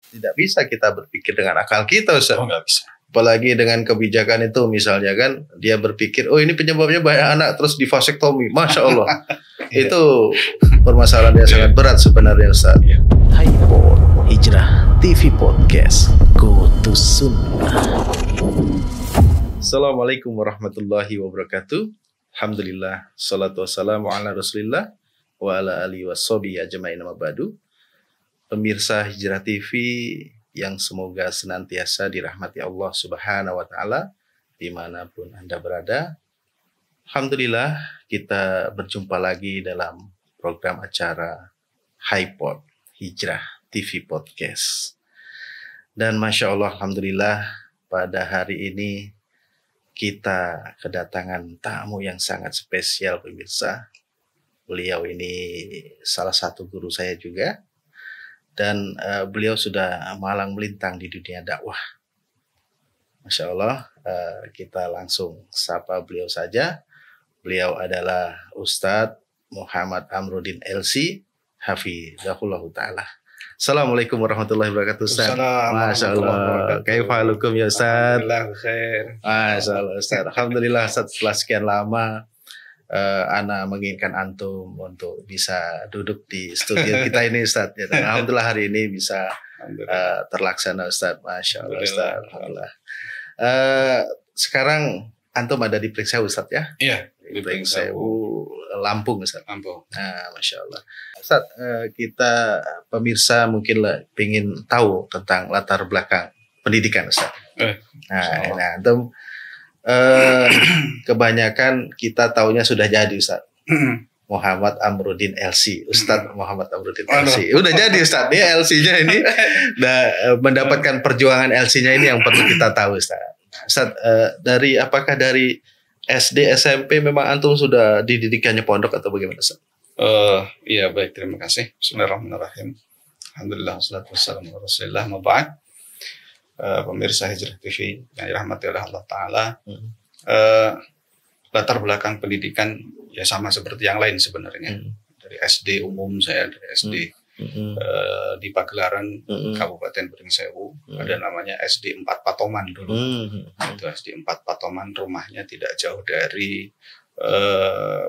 Tidak bisa kita berpikir dengan akal kita, Ustaz. Oh, nggak bisa. Apalagi dengan kebijakan itu, misalnya kan dia berpikir, oh ini penyebabnya banyak anak terus divasektomi, Masya Allah. Itu permasalahan yang sangat berat sebenarnya, Ustaz. HiPod Hijrah TV Podcast, Go to Sunnah. Assalamualaikum warahmatullahi wabarakatuh. Alhamdulillah, salatu wassalamu ala rasulillah wa ala alihi washabihi ajma'in amma ba'du. Pemirsa Hijrah TV yang semoga senantiasa dirahmati Allah Subhanahu wa Ta'ala dimanapun Anda berada. Alhamdulillah, kita berjumpa lagi dalam program acara HiPod Hijrah TV Podcast. Dan Masya Allah, Alhamdulillah, pada hari ini kita kedatangan tamu yang sangat spesial, pemirsa. Beliau ini salah satu guru saya juga. Dan beliau sudah malang melintang di dunia dakwah. Masya Allah, kita langsung sapa beliau saja. Beliau adalah Ustadz Muhammad Amruddin LC, Hafizahullah Ta'ala. Assalamualaikum warahmatullahi wabarakatuh, Ustaz. Masya Allah. Kaifahalukum ya Ustaz? Alhamdulillah khair. Masya Allah, Ustaz. Alhamdulillah, Ustaz, setelah sekian lama Ana menginginkan antum untuk bisa duduk di studio kita ini, Ustaz. Ya, alhamdulillah hari ini bisa terlaksana, Ustaz. Masya Allah, Ustaz. Alhamdulillah. Sekarang antum ada di Pringsewu, Ustaz, ya? Iya. Di Pringsewu, Lampung, Ustaz. Lampung. Nah, Masya Allah. Ustaz, kita pemirsa mungkin ingin tahu tentang latar belakang pendidikan, Ustaz. Nah, antum kebanyakan kita taunya sudah jadi, Ustaz. Muhammad Amruddin LC, Ustadz Muhammad Amruddin LC. Udah jadi, Ustaz. Dia LC-nya ini mendapatkan perjuangan LC-nya ini yang perlu kita tahu, Ustaz. Ustaz, apakah dari SD, SMP memang antum sudah dididikannya pondok atau bagaimana, Ustaz? Iya, baik, terima kasih. Bismillahirrahmanirrahim. Alhamdulillah, wassalatu wassalamu ala Rasulillah, ma ba'd. Pemirsa Hijrah TV yang dirahmati oleh Allah Ta'ala, latar belakang pendidikan ya sama seperti yang lain sebenarnya. Dari SD umum, saya dari SD di Pagelaran, Kabupaten Pringsewu, ada namanya SD 4 Patoman dulu. Itu SD 4 Patoman, rumahnya tidak jauh dari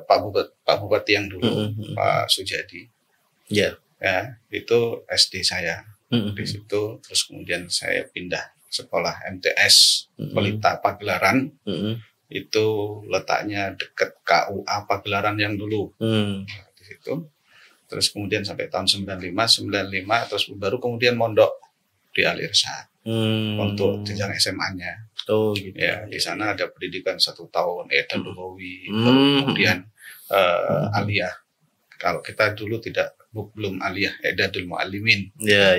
Pak Bupati yang dulu, Pak Sujadi. Ya, itu SD saya. Di situ, terus kemudian saya pindah sekolah MTS Pelita Pagelaran. Itu letaknya dekat KUA Pagelaran yang dulu. Di situ. Terus kemudian sampai tahun 95 terus baru kemudian mondok di Al Irsyad untuk jenjang SMA-nya. Oh, gitu. Ya, di sana ada pendidikan 1 tahun Edan Lugawi, kemudian aliyah. Kalau kita dulu belum aliyah, Edadul Muallimin. Ya.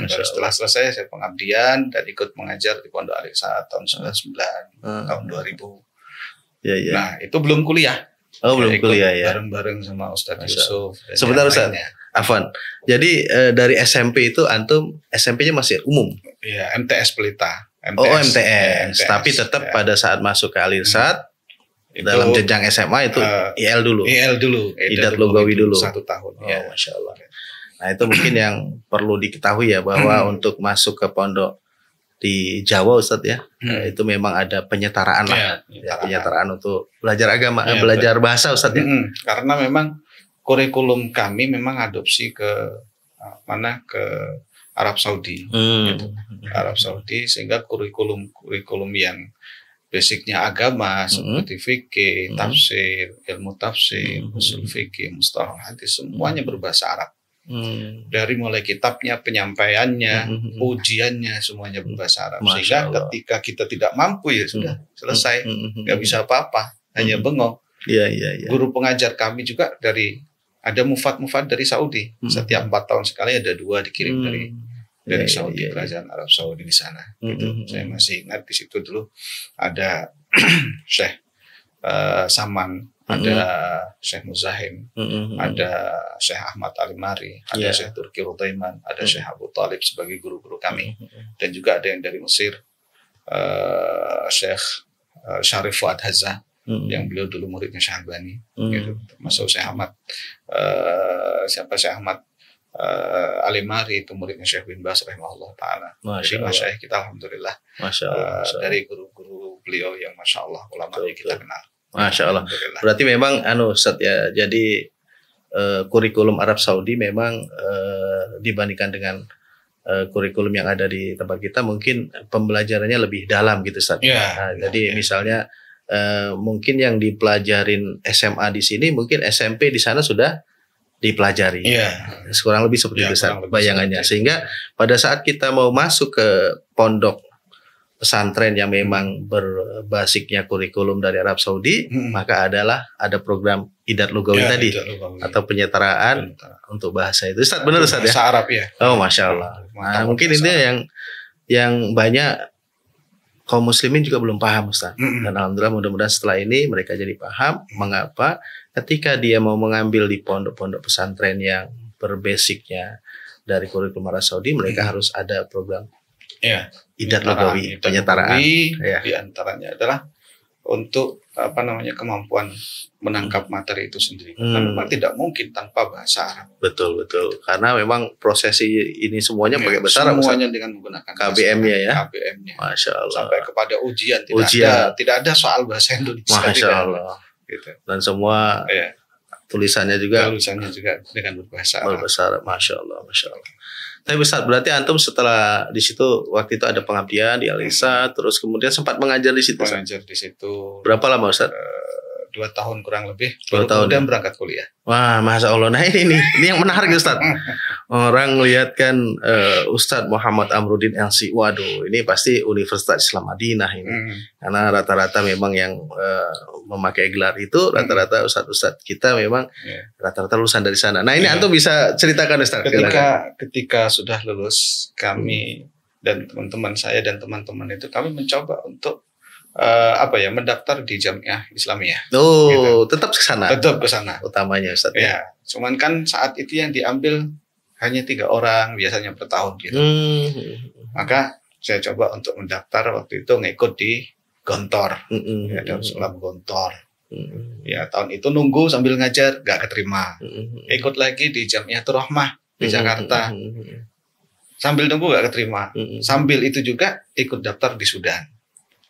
Setelah selesai saya pengabdian dan ikut mengajar di Pondok Al Irsyad tahun 99, tahun 2000. Ya. Nah, itu belum kuliah. Oh, belum kuliah ya. Bareng-bareng sama Ustadz Yusuf. Sebentar, Ustaz. Afwan. Jadi dari SMP itu antum SMP-nya masih umum? Iya, MTS Pelita. MTS. Tapi tetap pada saat masuk ke Al Irsyad dalam jenjang SMA itu IL dulu. Idat Lugawi dulu. 1 tahun. Ya, Masya Allah. Nah, itu mungkin yang perlu diketahui ya, bahwa untuk masuk ke pondok di Jawa, Ustadz ya, itu memang ada penyetaraan lah. Penyetaraan untuk belajar agama, belajar bahasa, Ustadz ya. Karena memang kurikulum kami memang adopsi ke Arab Saudi. Gitu. Arab Saudi, sehingga kurikulum yang basicnya agama seperti fikih, tafsir, ilmu tafsir, usul fikih, mustalah hadis, semuanya berbahasa Arab. Dari mulai kitabnya, penyampaiannya, ujiannya, semuanya berbahasa Arab. Sehingga ketika kita tidak mampu ya sudah selesai, nggak bisa apa-apa, hanya bengong. Iya. Guru pengajar kami juga ada mufad dari Saudi. Setiap 4 tahun sekali ada 2 dikirim dari Saudi, kerajaan Arab Saudi di sana. Gitu. Saya masih ingat di situ dulu ada Syekh Saman, ada Syekh Muzahim, ada Syekh Ahmad Alimari, ada Syekh Turki Rutaiman, ada Syekh Abu Talib sebagai guru-guru kami. Dan juga ada yang dari Mesir, Syekh Syarif Fuad Hazza, yang beliau dulu muridnya Syekh Albani, gitu. Termasuk Syekh Ahmad, Syekh Ahmad Alimari itu muridnya Syekh bin Baz rahimahullah ta'ala. Jadi masyaikh kita alhamdulillah Masya Allah. dari guru-guru beliau yang Masya Allah ulamanya kita kenal. Masya Allah. Berarti memang Ustaz ya, jadi kurikulum Arab Saudi memang dibandingkan dengan kurikulum yang ada di tempat kita mungkin pembelajarannya lebih dalam gitu Ustaz. Jadi misalnya mungkin yang dipelajarin SMA di sini mungkin SMP di sana sudah dipelajari. Kurang lebih seperti itu Ustaz bayangannya. Sehingga pada saat kita mau masuk ke pondok pesantren yang memang berbasicnya kurikulum dari Arab Saudi, maka ada program Idat Lugawi tadi atau penyetaraan untuk bahasa itu. Ustaz benar Ustaz ya? Bahasa Arab ya. Oh Masya Allah. Nah, mungkin ini yang banyak kaum muslimin juga belum paham Ustaz. Dan alhamdulillah mudah-mudahan setelah ini mereka jadi paham mengapa ketika dia mau mengambil di pondok-pondok pesantren yang berbasicnya dari kurikulum Arab Saudi, mereka harus ada program Idat Lugawi, penyetaraan. Di antaranya adalah untuk kemampuan menangkap materi itu sendiri. Karena memang tidak mungkin tanpa bahasa Arab. Betul. Karena memang prosesi ini semuanya pakai bahasa Arab. Semuanya dengan menggunakan KBM-nya ya. KBM-nya. Masya Allah. Sampai kepada ujian tidak ada soal bahasa Indonesia. Masya Allah. Gitu. Dan semua tulisannya juga dengan berbahasa Arab. Masya Allah. Tapi Ustaz, berarti antum setelah di situ waktu itu ada pengabdian di Al-Ihsan, terus kemudian sempat mengajar di situ. Mengajar di situ. Berapa lama Ustaz? 2 tahun kurang lebih. 2 tahun. Kemudian berangkat kuliah. Wah, Masya Allah. Nah ini yang menarik Ustaz. Orang lihat kan Ustaz Muhammad Amruddin LC. Waduh, ini pasti Universitas Islam Madinah ini. Karena rata-rata memang yang memakai gelar itu rata-rata Ustaz-Ustaz kita memang rata-rata lulusan dari sana. Nah ini antum bisa ceritakan Ustaz. Ketika sudah lulus, kami dan teman-teman saya dan teman-teman itu kami mencoba untuk mendaftar di Jamiah Islamiyah. Gitu. Tetap ke sana. Tetap ke sana. Utamanya Ustaz. Ya, cuman kan saat itu yang diambil hanya 3 orang biasanya per tahun gitu. Maka saya coba untuk mendaftar waktu itu ngikut di Gontor. Darus Ulam Gontor. Ya, tahun itu nunggu sambil ngajar gak keterima. Ikut lagi di Jamiatul Rahmah di Jakarta. Sambil nunggu gak keterima. Sambil itu juga ikut daftar di Sudan.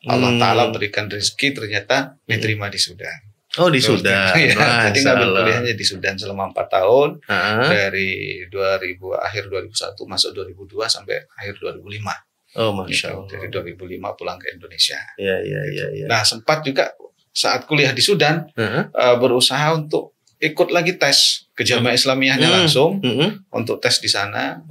Allah Ta'ala berikan rezeki ternyata diterima di Sudan. Oh di Sudan. Jadi ngambil kuliahnya di Sudan selama 4 tahun. Dari akhir 2001 masuk 2002 sampai akhir 2005. Oh Masya Allah. Dari 2005 pulang ke Indonesia. Iya. Nah sempat juga saat kuliah di Sudan berusaha untuk ikut lagi tes ke Jamiah Islamiyahnya langsung untuk tes di sana.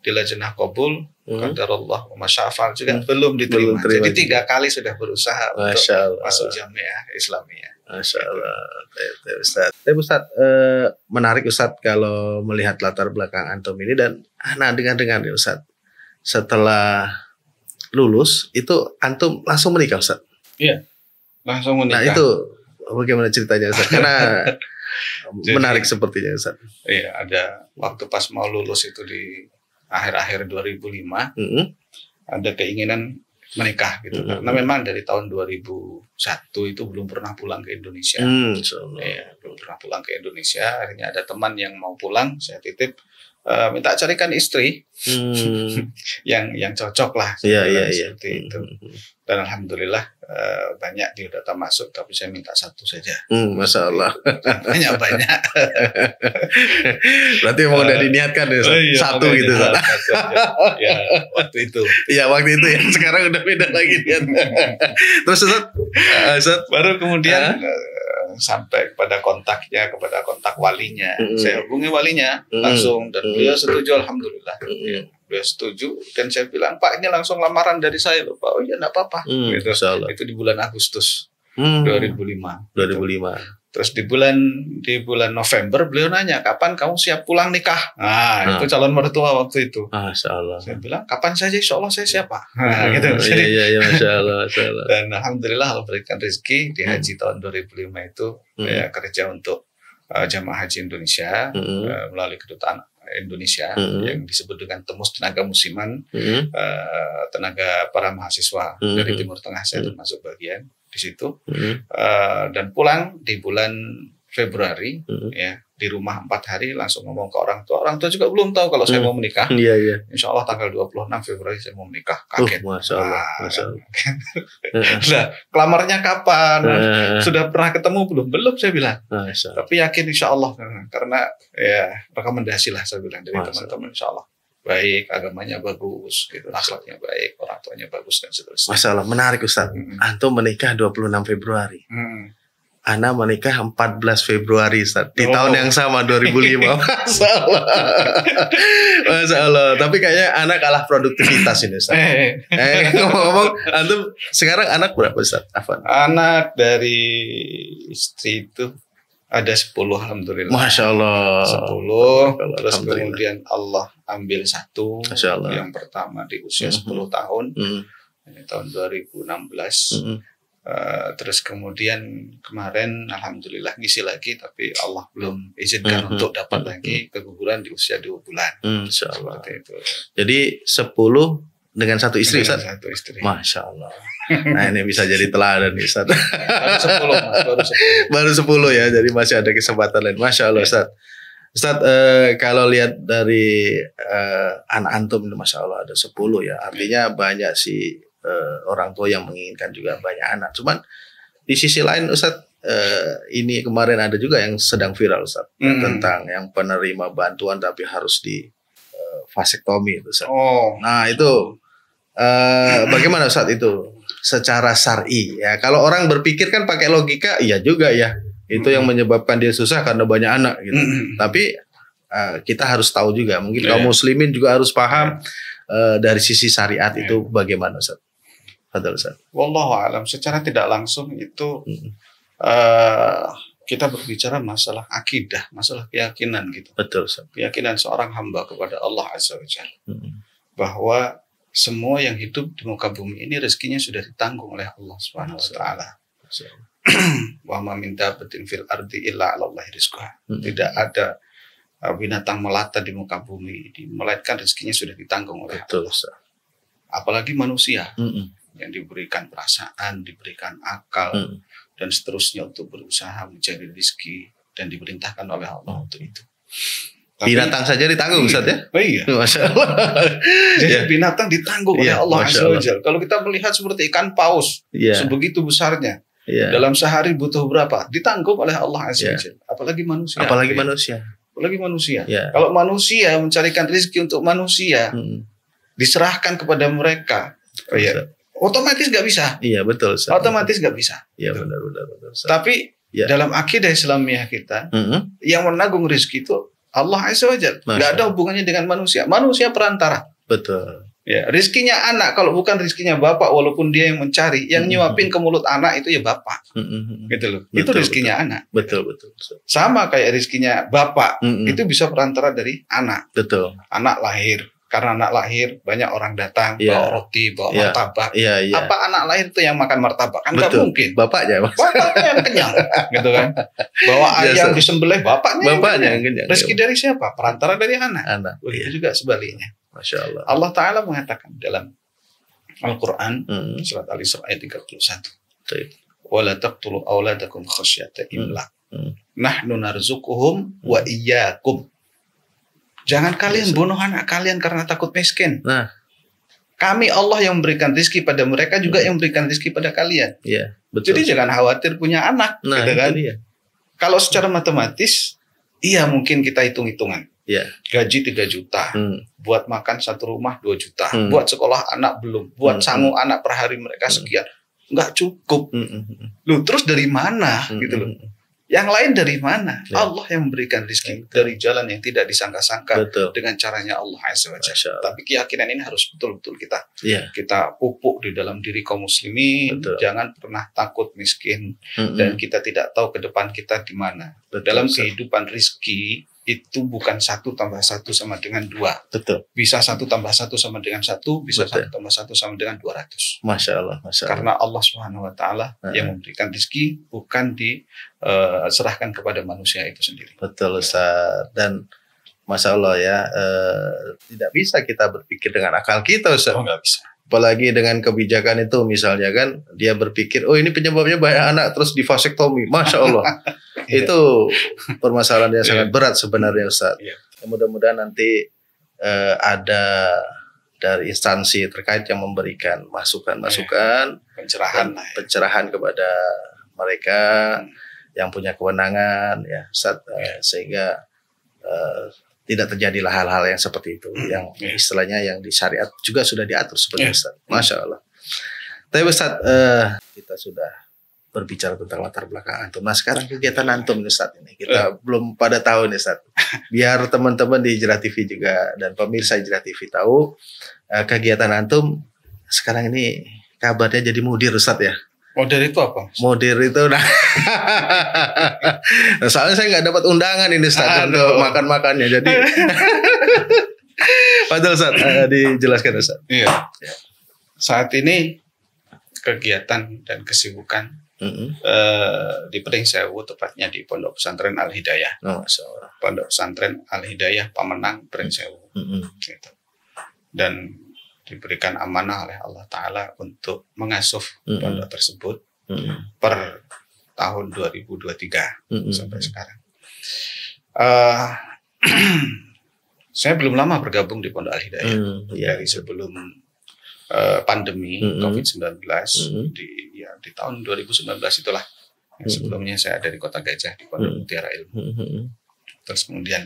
Di Lajnah Qabul qadarullah wa masyafal juga belum diterima. Jadi 3 kali sudah berusaha untuk masuk Jamiah Islamiyah. Masya Allah. Tapi Ustaz, menarik Ustaz kalau melihat latar belakang antum ini dan dengar Ustaz. Setelah lulus itu antum langsung menikah Ustaz? Iya. Langsung menikah. Nah itu bagaimana ceritanya Ustaz? Karena menarik sepertinya Ustaz. Iya, ada waktu pas mau lulus itu di akhir-akhir 2005 ada keinginan menikah gitu karena memang dari tahun 2001 itu belum pernah pulang ke Indonesia. Belum pernah pulang ke Indonesia. Akhirnya ada teman yang mau pulang, saya titip minta carikan istri yang cocok lah. Seperti itu. Dan alhamdulillah banyak di data masuk, tapi saya minta 1 saja. Masya Allah. Banyak. Berarti mau udah diniatkan ya, 1 gitu. Ya waktu itu. Iya waktu itu ya. Sekarang udah beda lagi kan. Terus Ustaz, baru kemudian sampai kepada kontaknya, kepada kontak walinya. Saya hubungi walinya langsung dan beliau setuju alhamdulillah. Beliau setuju dan saya bilang, Pak ini langsung lamaran dari saya loh Pak. Oh iya enggak apa-apa. Itu di bulan Agustus 2005. Terus di bulan November beliau nanya, kapan kamu siap pulang nikah? Nah, itu calon mertua waktu itu. Masya Allah. Saya bilang, kapan saja insya Allah saya siap Pak. Gitu. Iya, Masya Allah. Dan alhamdulillah Allah berikan rezeki di haji tahun 2005 itu ya, kerja untuk jamaah haji Indonesia melalui kedutaan Indonesia yang disebut dengan Temus Tenaga Musiman, tenaga para mahasiswa dari Timur Tengah, saya termasuk bagian di situ, dan pulang di bulan Februari, ya di rumah 4 hari langsung ngomong ke orang tua. Orang tua juga belum tahu kalau saya mau menikah. Iya, iya. Insya Allah tanggal 26 Februari saya mau menikah. Kaget. Masya Allah. Masya Allah. Nah, kelamarnya kapan? Sudah pernah ketemu belum? Belum, saya bilang. Masya Allah. Tapi yakin insya Allah, karena ya rekomendasi lah saya bilang dari teman-teman, insya Allah baik, agamanya bagus, gitu, akhlaknya baik, orang tuanya bagus dan seterusnya. Masya Allah, menarik Ustaz. Antum menikah 26 Februari. Ana menikah 14 Februari Ustaz. Di tahun yang sama 2005. Masya Allah. Masya Allah. Tapi kayaknya anak kalah produktivitas ini Ustaz. Ngomong-ngomong, antum sekarang anak berapa Ustaz? Afwan. Anak dari istri itu ada 10, alhamdulillah. Masya Allah. 10. Terus kemudian Allah ambil 1. Masya Allah. Yang pertama di usia 10 tahun. Ini tahun 2016. Terus kemudian kemarin alhamdulillah ngisi lagi, tapi Allah belum izinkan untuk dapat lagi keguguran di usia 2 bulan. Insya Allah. Seperti itu. Jadi 10 dengan 1 istri Ustaz? Dengan 1 istri. Masya Allah. Nah ini bisa jadi teladan Ustaz. Baru 10 Mas, baru 10 ya, jadi masih ada kesempatan lain. Masya Allah Ustaz. Ustaz, kalau lihat dari anak antum, Masya Allah ada 10 ya. Artinya banyak sih orang tua yang menginginkan juga banyak anak. Cuman di sisi lain Ustaz, ini kemarin ada juga yang sedang viral Ustaz, tentang yang penerima bantuan tapi harus di vasektomi itu Ustaz. Nah itu bagaimana Ustaz itu secara syar'i ya? Kalau orang berpikir kan pakai logika, iya juga ya. Itu yang menyebabkan dia susah karena banyak anak gitu. Tapi kita harus tahu juga, mungkin kaum muslimin juga harus paham dari sisi syariat itu bagaimana Ustaz. Betul Ustaz. Wallahu a'lam, secara tidak langsung itu kita berbicara masalah akidah, masalah keyakinan gitu. Betul Ustaz. Keyakinan seorang hamba kepada Allah Azza wa Jalla. Bahwa semua yang hidup di muka bumi ini rezekinya sudah ditanggung oleh Allah Subhanahu wa taala. Wa ma min dabbatin fil ardi illa 'ala Allahi rizquha. Tidak ada binatang melata di muka bumi, melainkan rezekinya sudah ditanggung oleh Allah. Apalagi manusia yang diberikan perasaan, diberikan akal dan seterusnya untuk berusaha mencari rezeki dan diperintahkan oleh Allah untuk itu. Binatang saja ditanggung Ustaz ya? Iya. Masya Allah. Jadi binatang ditanggung oleh Allah Azza wa Jalla. Kalau kita melihat seperti ikan paus, sebegitu besarnya, dalam sehari butuh berapa? Ditanggung oleh Allah Azza wa Jalla. Apalagi manusia. Apalagi manusia. Apalagi manusia. Kalau manusia mencarikan rezeki untuk manusia, diserahkan kepada mereka, otomatis nggak bisa. Iya betul Ustaz. Otomatis nggak bisa. Iya benar-benar. Tapi dalam akidah Islamiyah kita, yang menanggung rezeki itu Allah Azza wa Jalla. Nggak ada hubungannya dengan manusia. Manusia perantara. Betul. Ya, rizkinya anak, kalau bukan rizkinya bapak, walaupun dia yang mencari, yang nyuapin ke mulut anak itu ya bapak. Gitu loh. Betul, itu rizkinya anak. Betul. Sama kayak rizkinya bapak, itu bisa perantara dari anak. Betul. Anak lahir. Karena anak lahir, banyak orang datang, bawa roti, bawa martabak. Apa anak lahir itu yang makan martabak? Kan nggak mungkin. Bapaknya yang kenyang. Gitu kan. Bawa ayam disembelih, bapaknya yang kenyang. Rezeki dari siapa? Perantara dari anak. Begitu juga sebaliknya. Masya Allah. Allah Ta'ala mengatakan dalam Al-Quran, surat Al-Isra ayat 31. Wala taqtulu awladakum khasyata imlaq. Nahnu narzuquhum wa iyyakum. Jangan kalian bunuh anak kalian karena takut miskin. Nah, kami Allah yang memberikan rezeki pada mereka, juga yang memberikan rezeki pada kalian. Iya, betul. Jadi jangan khawatir punya anak, nah, gitu kan? Dia. Kalau secara matematis, iya mungkin kita hitung-hitungan. Gaji 3 juta, buat makan satu rumah 2 juta, buat sekolah anak belum, buat sangu anak per hari mereka sekian, nggak cukup. Loh, terus dari mana, gitu loh? Yang lain dari mana? Allah yang memberikan rezeki dari jalan yang tidak disangka-sangka, dengan caranya Allah Azza wa Jalla. Tapi keyakinan ini harus betul-betul kita pupuk di dalam diri kaum muslimin. Jangan pernah takut miskin, dan kita tidak tahu ke depan kita di mana. Dalam kehidupan rezeki itu bukan 1 tambah 1 sama dengan 2. Bisa 1 tambah 1 sama dengan 1, bisa 1 tambah 1 sama dengan 200. Masya Allah. Karena Allah Subhanahu wa taala yang memberikan rezeki, bukan diserahkan kepada manusia itu sendiri. Betul Ustaz. Dan Masya Allah ya, tidak bisa kita berpikir dengan akal kita Ustaz. Nggak bisa. Apalagi dengan kebijakan itu, misalnya kan dia berpikir, oh ini penyebabnya banyak anak, terus divasektomi. Masya Allah. Itu permasalahan yang sangat berat sebenarnya Ustaz. Mudah-mudahan nanti ada dari instansi terkait yang memberikan masukan-masukan, pencerahan kepada mereka yang punya kewenangan, ya Ustaz, sehingga tidak terjadilah hal-hal yang seperti itu, yang istilahnya yang di syariat juga sudah diatur seperti Ustaz. Masya Allah. Tapi Ustaz, kita sudah berbicara tentang latar belakang antum. Nah sekarang kegiatan antum Ustaz ini kita belum pada tahu nih Ustaz. Biar teman-teman di Hijrah TV juga dan pemirsa Hijrah TV tahu kegiatan antum sekarang ini kabarnya jadi mudir Ustaz ya. Mudir itu apa? Mudir itu nah soalnya saya nggak dapat undangan ini Ustaz untuk makan-makannya jadi padahal Ustaz dijelaskan Ustaz. Iya. Saat ini kegiatan dan kesibukan di Pringsewu, tepatnya di Pondok Pesantren Al Hidayah. Pondok Pesantren Al Hidayah Pamenang Pringsewu. Gitu. Dan diberikan amanah oleh Allah Ta'ala untuk mengasuh pondok tersebut per tahun 2023 sampai sekarang. Saya belum lama bergabung di Pondok Al Hidayah dari sebelum pandemi COVID-19 di tahun 2019 itulah. Sebelumnya saya ada di Kota Gajah di Pondok Mutiara Ilmu. Terus kemudian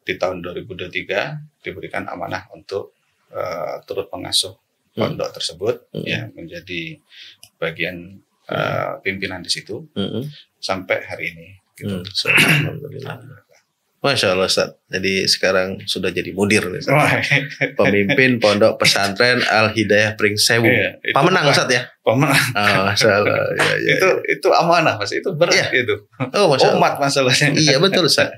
di tahun 2023 diberikan amanah untuk turut mengasuh pondok tersebut, ya menjadi bagian pimpinan di situ sampai hari ini. Gitu. Alhamdulillah. Masya Allah Ustaz. Jadi sekarang sudah jadi mudir nih, Ustaz. Pemimpin Pondok Pesantren Al Hidayah Pringsewu. Pamenang Ustaz ya? Pamenang. Oh, Masya Allah. Itu amanah Mas. Itu berat itu. Oh, Masya Allah. Umat masalahnya. Iya betul Ustaz.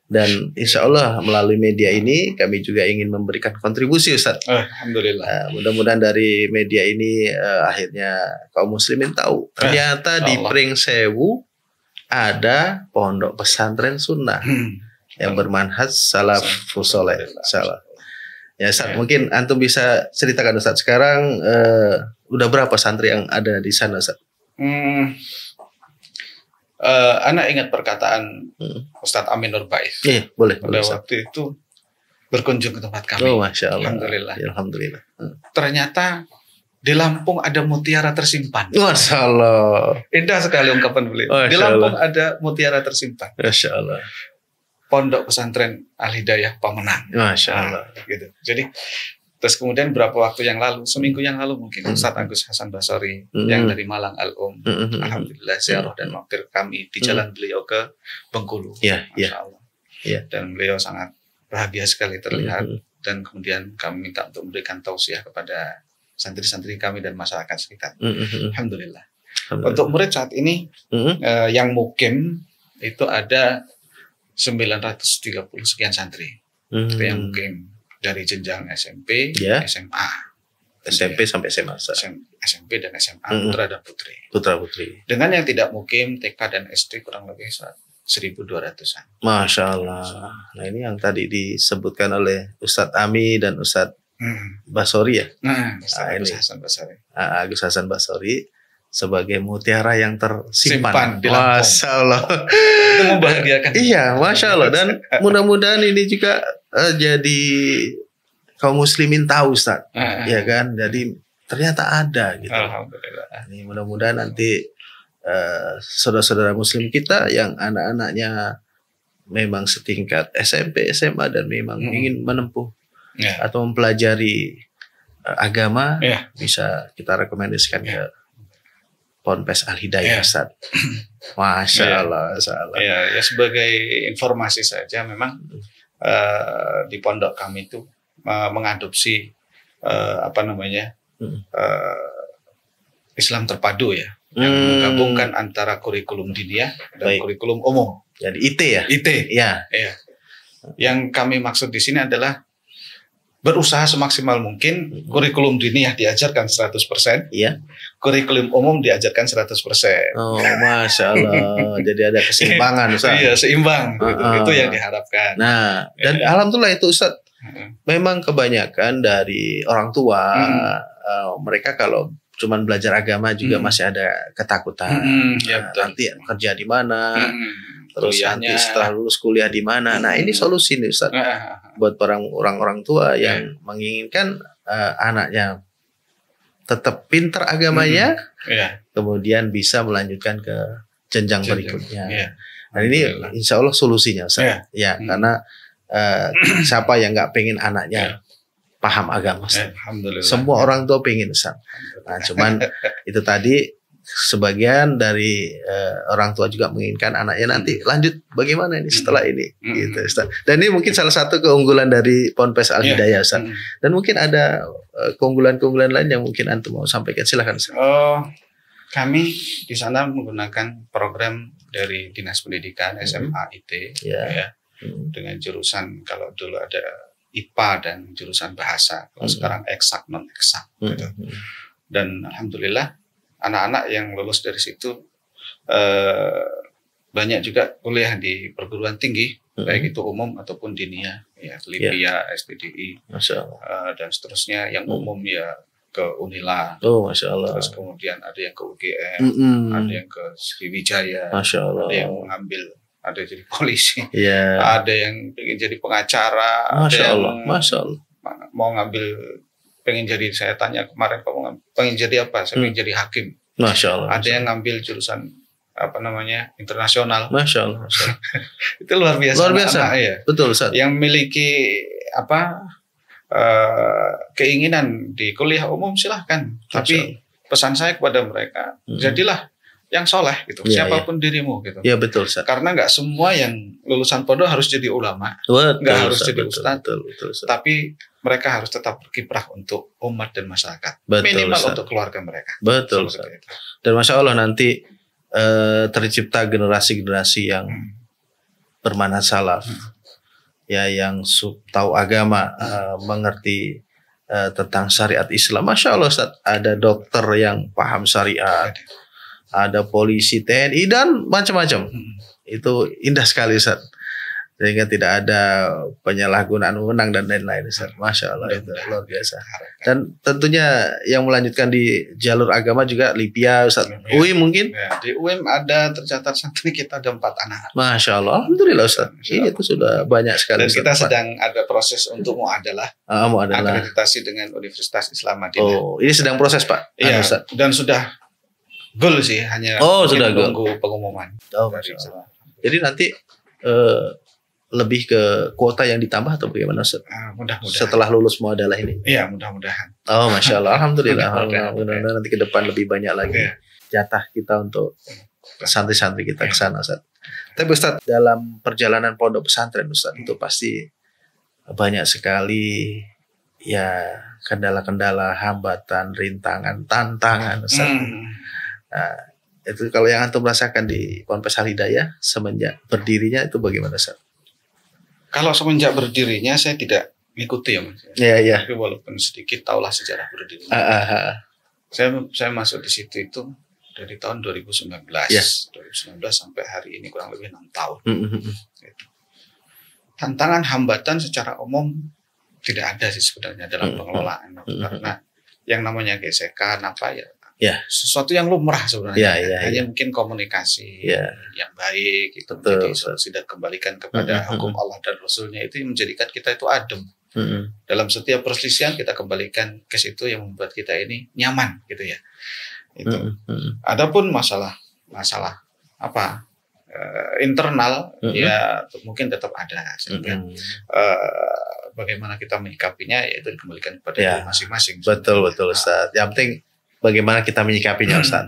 Dan insya Allah melalui media ini kami juga ingin memberikan kontribusi Ustaz. Alhamdulillah. Mudah-mudahan dari media ini akhirnya kaum muslimin tahu ternyata di Pringsewu ada Pondok Pesantren Sunnah yang bermanhaj salafus saleh. Ya Ustaz, mungkin antum bisa ceritakan Ustaz sekarang udah berapa santri yang ada di sana Ustaz? Anak ingat perkataan Ustadz Amin Nurbaif. Iya, boleh. Pada waktu itu berkunjung ke tempat kami. Oh, Masya Allah. Alhamdulillah. Ya, Alhamdulillah. Ternyata di Lampung ada mutiara tersimpan. Masya Allah. Indah sekali ungkapan beliau. Di Lampung ada mutiara tersimpan. Masya Allah. Pondok Pesantren Al Hidayah Pamenang. Masya Allah. Gitu. Jadi terus kemudian beberapa waktu yang lalu, seminggu yang lalu mungkin Ustadz Agus Hasan Basori yang dari Malang Al-Um, alhamdulillah ziarah dan mampir kami di jalan beliau ke Bengkulu. Masya Allah. Dan beliau sangat bahagia sekali terlihat dan kemudian kami minta untuk memberikan tausiah kepada santri-santri kami dan masyarakat sekitar. Alhamdulillah. Untuk murid saat ini yang mukim itu ada 930 sekian santri. Itu yang mukim dari jenjang SMP, SMA. SMP sampai SMA. SMP dan SMA, putra dan putri. Putra-putri. Dengan yang tidak mukim, TK dan SD kurang lebih 1.200-an. Masya Allah. Nah ini yang tadi disebutkan oleh Ustadz Ami dan Ustadz Basori ya. Agus Hasan Basori. Agus Hasan Basori sebagai mutiara yang tersimpan di Lampung. Masya Allah. Itu membahagiakan. Iya, Masya Allah. Dan mudah-mudahan ini juga jadi kaum muslimin tahu Ustaz. Ya kan? Jadi ternyata ada gitu. Alhamdulillah. Ini mudah-mudahan nanti saudara-saudara muslim kita yang anak-anaknya memang setingkat SMP, SMA dan memang ingin menempuh atau mempelajari agama, bisa kita rekomendasikan ke Ponpes Al Hidayah Ustaz. Masya Allah, Masya Allah. Ya, sebagai informasi saja memang di pondok kami itu mengadopsi Islam terpadu ya, yang menggabungkan antara kurikulum diniyah dan kurikulum umum. Jadi IT ya? IT. Ya. Yang kami maksud di sini adalah berusaha semaksimal mungkin kurikulum diniyah diajarkan 100%, kurikulum umum diajarkan 100%. Oh, Masya Allah. Jadi ada keseimbangan Ustaz. Iya, seimbang. Itu yang diharapkan. Nah, dan alhamdulillah itu Ustaz. Memang kebanyakan dari orang tua mereka kalau cuman belajar agama juga masih ada ketakutan. Ya, nanti kerja di mana? terus kuliahnya. nanti setelah lulus kuliah di mana. Nah, ini solusi nih Ustaz buat orang tua yang menginginkan anaknya tetap pintar agamanya, kemudian bisa melanjutkan ke jenjang berikutnya. Dan ini insya Allah solusinya Ustaz. Karena siapa yang nggak pengen anaknya paham agama Ustaz? Semua orang tua pengen Ustaz. Nah, cuman itu tadi sebagian dari orang tua juga menginginkan anaknya nanti lanjut bagaimana ini setelah ini gitu Ustaz. Dan ini mungkin salah satu keunggulan dari Ponpes Al Hidayah Ustaz. Dan mungkin ada keunggulan-keunggulan lain yang mungkin antum mau sampaikan, silakan Ustaz. Kami di sana menggunakan program dari Dinas Pendidikan SMA IT dengan jurusan, kalau dulu ada IPA dan jurusan bahasa, kalau sekarang eksak non eksak gitu. Dan alhamdulillah anak-anak yang lulus dari situ banyak juga kuliah di perguruan tinggi, baik itu umum ataupun diniyah, Libya, SPDI, dan seterusnya. Yang umum ya ke Unila, Masya Allah. Terus kemudian ada yang ke UGM, ada yang ke Sriwijaya, Masya Allah. Ada yang mengambil, ada jadi polisi, ada yang pengen jadi pengacara, Masya ada Allah. yang Masya Allah. mau ngambil, pengen jadi, saya tanya kemarin kamu pengen jadi apa? Saya pengen jadi hakim. Masya Allah. Ada yang ngambil jurusan internasional. Masya Allah. Masya Allah. Itu luar biasa. Luar biasa. Ya. Betul Ustaz. Yang memiliki keinginan di kuliah umum silahkan. Tapi pesan saya kepada mereka, jadilah yang soleh gitu. Siapapun dirimu gitu. Ya betul Ustaz. Karena nggak semua yang lulusan pondok harus jadi ulama. Nggak harus jadi ustadz. Betul, Tapi mereka harus tetap berkiprah untuk umat dan masyarakat. Minimal Ustaz. Untuk keluarga mereka. Betul Ustaz. Dan Masya Allah nanti tercipta generasi-generasi yang bermanhaj salaf. Ya, yang tahu agama, mengerti tentang syariat Islam. Masya Allah Ustaz, ada dokter yang paham syariat, ada polisi, TNI dan macam-macam. Itu indah sekali Ustaz. Sehingga tidak ada penyalahgunaan wewenang dan lain-lain Ustaz. Masya Allah, itu luar biasa. Dan tentunya yang melanjutkan di jalur agama juga Libya Ustaz. UIM mungkin? Di UIM ada tercatat santri kita ada 4 anak. Masya Allah, alhamdulillah Ustaz. Ini itu sudah banyak sekali. Dan kita sedang ada proses untuk muadalah akreditasi dengan Universitas Islam Madinah. Ini sedang proses Pak? Iya, dan sudah goal sih, hanya sudah menunggu pengumuman. Jadi nanti lebih ke kuota yang ditambah atau bagaimana Ustaz? Mudah-mudahan. Setelah lulus muadalah ini? Iya, mudah-mudahan. Masya Allah, alhamdulillah. Mudah-mudahan nanti ke depan lebih banyak lagi jatah kita untuk santri-santri kita ke sana Ustaz. Tapi Ustaz, dalam perjalanan pondok pesantren Ustaz, itu pasti banyak sekali ya kendala-kendala, hambatan, rintangan, tantangan Ustaz. Nah, itu kalau yang antum rasakan di Ponpes Al Hidayah semenjak berdirinya itu bagaimana Ustaz? Kalau semenjak berdirinya saya tidak mengikuti ya Mas. Iya. Tapi walaupun sedikit tahulah sejarah berdirinya. Saya masuk di situ itu dari tahun 2019. 2019 sampai hari ini kurang lebih 6 tahun. Gitu. Tantangan hambatan secara umum tidak ada sih sebenarnya dalam pengelolaan. Karena yang namanya gesekan sesuatu yang lumrah sebenarnya. Hanya mungkin komunikasi yang baik itu menjadi solusi dan kembalikan kepada hukum Allah dan Rasulnya, itu yang menjadikan kita itu adem. Dalam setiap perselisihan kita kembalikan ke situ yang membuat kita ini nyaman gitu ya. Itu. Adapun masalah internal ya mungkin tetap ada. Sehingga bagaimana kita menyikapinya yaitu dikembalikan kepada masing-masing. Betul Ustaz. Yang penting bagaimana kita menyikapinya Ustaz.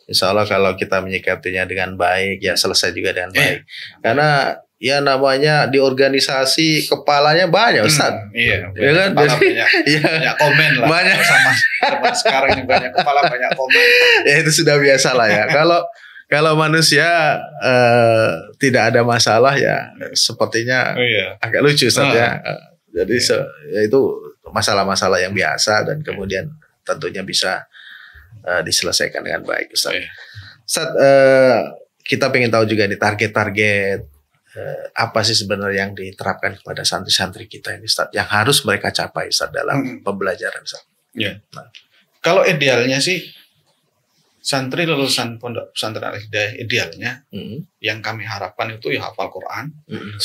Insya Allah kalau kita menyikapinya dengan baik ya selesai juga dengan baik. Karena ya namanya di organisasi kepalanya banyak Ustaz. Iya kan? Banyak komen lah. Banyak. Sama sekarang ini banyak kepala banyak komen. Ya itu sudah biasa lah ya. Kalau manusia tidak ada masalah ya sepertinya agak lucu Ustaz ya. Jadi itu masalah-masalah yang biasa dan kemudian tentunya bisa diselesaikan dengan baik Ustaz. Ustaz, kita pengen tahu juga nih target-target apa sih sebenarnya yang diterapkan kepada santri-santri kita ini Ustaz, yang harus mereka capai Ustaz dalam pembelajaran Ustaz. Kalau idealnya sih Santri lulusan Pondok Pesantren Al-Hidayah idealnya yang kami harapkan itu ya hafal Quran,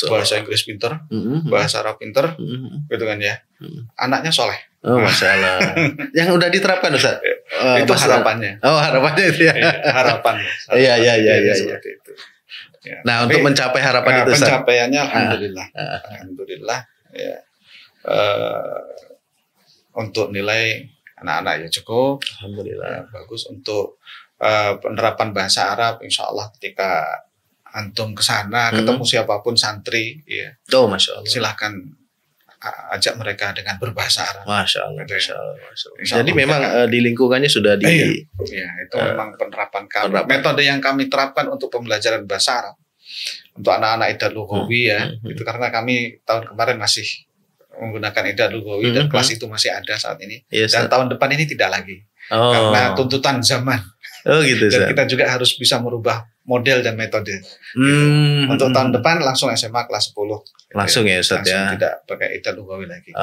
bahasa Inggris pinter, bahasa Arab pinter, gitu kan ya. Anaknya soleh. Oh, Masya Allah. Yang udah diterapkan Ustaz? Itu harapannya. Oh, harapannya itu ya. Harapan. Iya. Seperti itu. Ya, nah, untuk mencapai harapan itu Ustaz? Pencapaiannya alhamdulillah. Alhamdulillah ya. Untuk nilai anak-anak ya cukup, alhamdulillah bagus. Untuk penerapan bahasa Arab, insya Allah ketika antum ke sana ketemu siapapun santri, ya, Masya Allah, silahkan ajak mereka dengan berbahasa Arab. Masya Allah, Masya Allah. Jadi memang di lingkungannya sudah ya, itu memang penerapan kami. Metode yang kami terapkan untuk pembelajaran bahasa Arab untuk anak-anak Idad Lughawi ya, itu karena kami tahun kemarin masih menggunakan Idad Lughawi dan kelas itu masih ada saat ini. Dan tahun depan ini tidak lagi. Karena tuntutan zaman. Oh gitu. Dan kita juga harus bisa merubah model dan metode. Untuk tahun depan langsung SMA kelas 10. Langsung ya Ustaz ya. Tidak pakai Idad Lughawi lagi.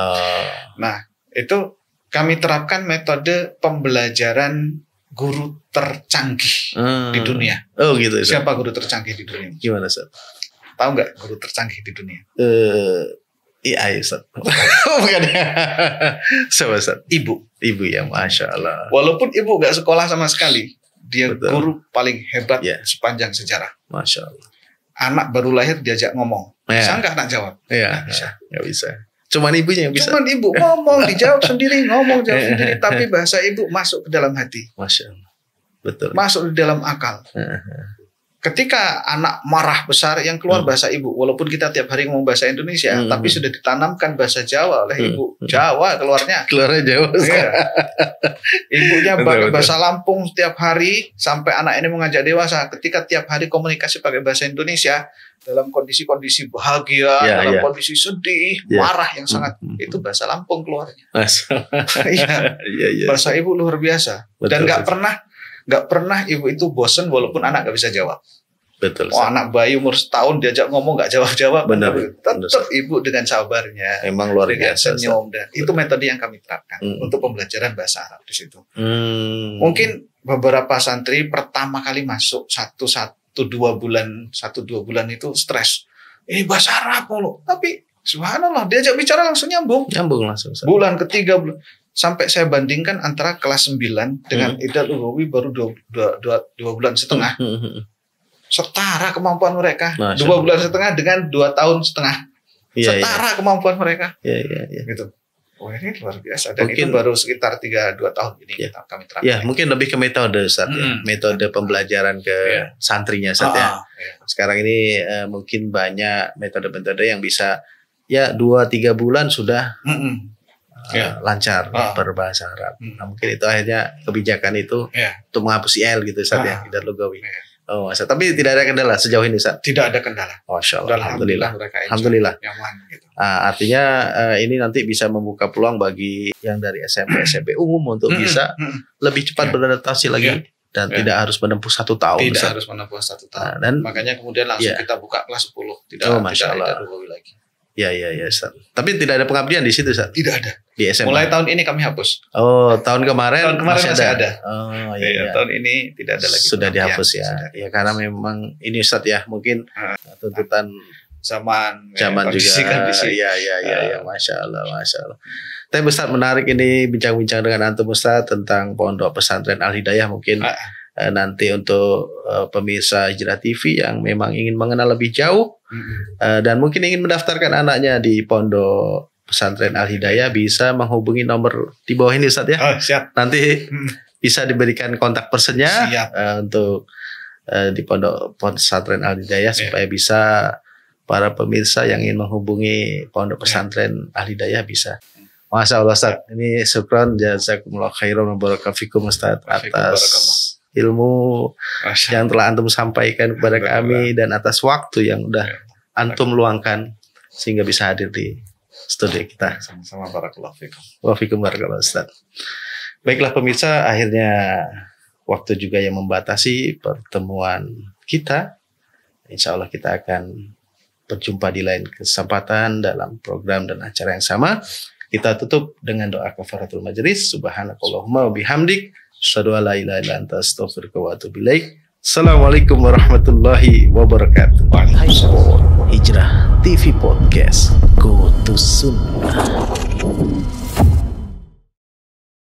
Nah, itu kami terapkan metode pembelajaran guru tercanggih di dunia. Oh gitu Ustaz. Siapa guru tercanggih di dunia? Gimana Ustaz? Tahu nggak guru tercanggih di dunia? Iya Ustaz. Bukan. Sama Ustaz. Ibu ya, Masya Allah. Walaupun ibu gak sekolah sama sekali, dia guru paling hebat sepanjang sejarah. Masya Allah. Anak baru lahir diajak ngomong, bisa nggak anak jawab? Nggak bisa. Nggak bisa. Cuman ibunya yang bisa. Cuman ibu ngomong, dijawab sendiri, ngomong jawab sendiri. Tapi bahasa ibu masuk ke dalam hati. Masya Allah. Betul. Masuk di dalam akal. Ketika anak marah besar yang keluar bahasa ibu, walaupun kita tiap hari ngomong bahasa Indonesia, tapi sudah ditanamkan bahasa Jawa oleh ibu. Jawa keluarnya Jawa. Ya. Ibunya bahasa Lampung setiap hari sampai anak ini mengajak dewasa. Ketika tiap hari komunikasi pakai bahasa Indonesia dalam kondisi-kondisi bahagia, dalam kondisi sedih, marah yang sangat, itu bahasa Lampung keluarnya. Bahasa ibu luar biasa. Dan nggak pernah ibu itu bosan walaupun anak nggak bisa jawab. Betul. Anak bayi umur setahun diajak ngomong nggak jawab. Benar. Tetap ibu dengan sabarnya. Emang luar biasa. Senyum dan itu metode yang kami terapkan untuk pembelajaran bahasa Arab di situ. Mungkin beberapa santri pertama kali masuk 1-2 bulan itu stres. Ini bahasa Arab mulu. Tapi subhanallah diajak bicara langsung nyambung. Langsung. Bulan ketiga sampai saya bandingkan antara kelas 9 dengan Idad Lughawi baru 2 bulan setengah. Setara kemampuan mereka. 2 bulan setengah dengan 2 tahun setengah. Setara kemampuan mereka. Gitu. Ini luar biasa. Dan mungkin itu baru sekitar 2 tahun ini kami terapkan. Ya, mungkin lebih ke metode Ustaz ya. Metode pembelajaran ke santrinya Ustaz ya. Sekarang ini mungkin banyak metode-metode yang bisa 2-3 bulan sudah lancar berbahasa Arab. Nah, mungkin itu akhirnya kebijakan itu untuk menghapus IL gitu Ustaz ya, Idad Lughawi. Oh, Ustaz. Tapi tidak ada kendala sejauh ini Ustaz? Tidak ada kendala. Masya Allah. Alhamdulillah. Alhamdulillah. Nyaman gitu. Artinya ini nanti bisa membuka peluang bagi yang dari SMP umum untuk bisa lebih cepat beradaptasi lagi. Dan tidak harus menempuh 1 tahun. Tidak harus menempuh 1 tahun. Dan makanya kemudian langsung kita buka kelas 10. Tidak Idad Lughawi lagi. Ya Ustaz. Tapi tidak ada pengabdian di situ Ustaz? Tidak ada. Di SMA. Mulai tahun ini kami hapus. Oh, tahun kemarin masih ada. Oh iya. Tahun ini tidak ada lagi. Sudah dihapus ya. Ya karena memang ini Ustaz ya, mungkin tuntutan zaman juga. Iya, Masya Allah. Tapi Ustaz, menarik ini bincang-bincang dengan antum Ustaz tentang Pondok Pesantren Al-Hidayah. Mungkin nanti untuk pemirsa Hijrah TV yang memang ingin mengenal lebih jauh dan mungkin ingin mendaftarkan anaknya di Pondok Pesantren Al-Hidayah, bisa menghubungi nomor di bawah ini Ustaz ya. Siap. Nanti bisa diberikan kontak personnya untuk di Pondok Pesantren Al-Hidayah supaya bisa para pemirsa yang ingin menghubungi Pondok Pesantren Al-Hidayah bisa. Masya Allah Ustaz, ini syukran jazakumullah khairan wa barakatuh Ustaz atas ilmu yang telah antum sampaikan kepada kami dan atas waktu yang udah antum luangkan sehingga bisa hadir di studio kita. Sama-sama, barakallahu fikum. Wa fikum barakallahu Ustaz. Baiklah pemirsa, akhirnya waktu juga yang membatasi pertemuan kita. Insya Allah kita akan berjumpa di lain kesempatan dalam program dan acara yang sama. Kita tutup dengan doa kafaratul majelis. Subhanakallahumma wa bihamdik, Asyhadu an la ilaha illa anta astaghfiruka wa atubu ilaik. Assalamualaikum warahmatullahi wabarakatuh. Hijrah TV Podcast, Go to Sunnah.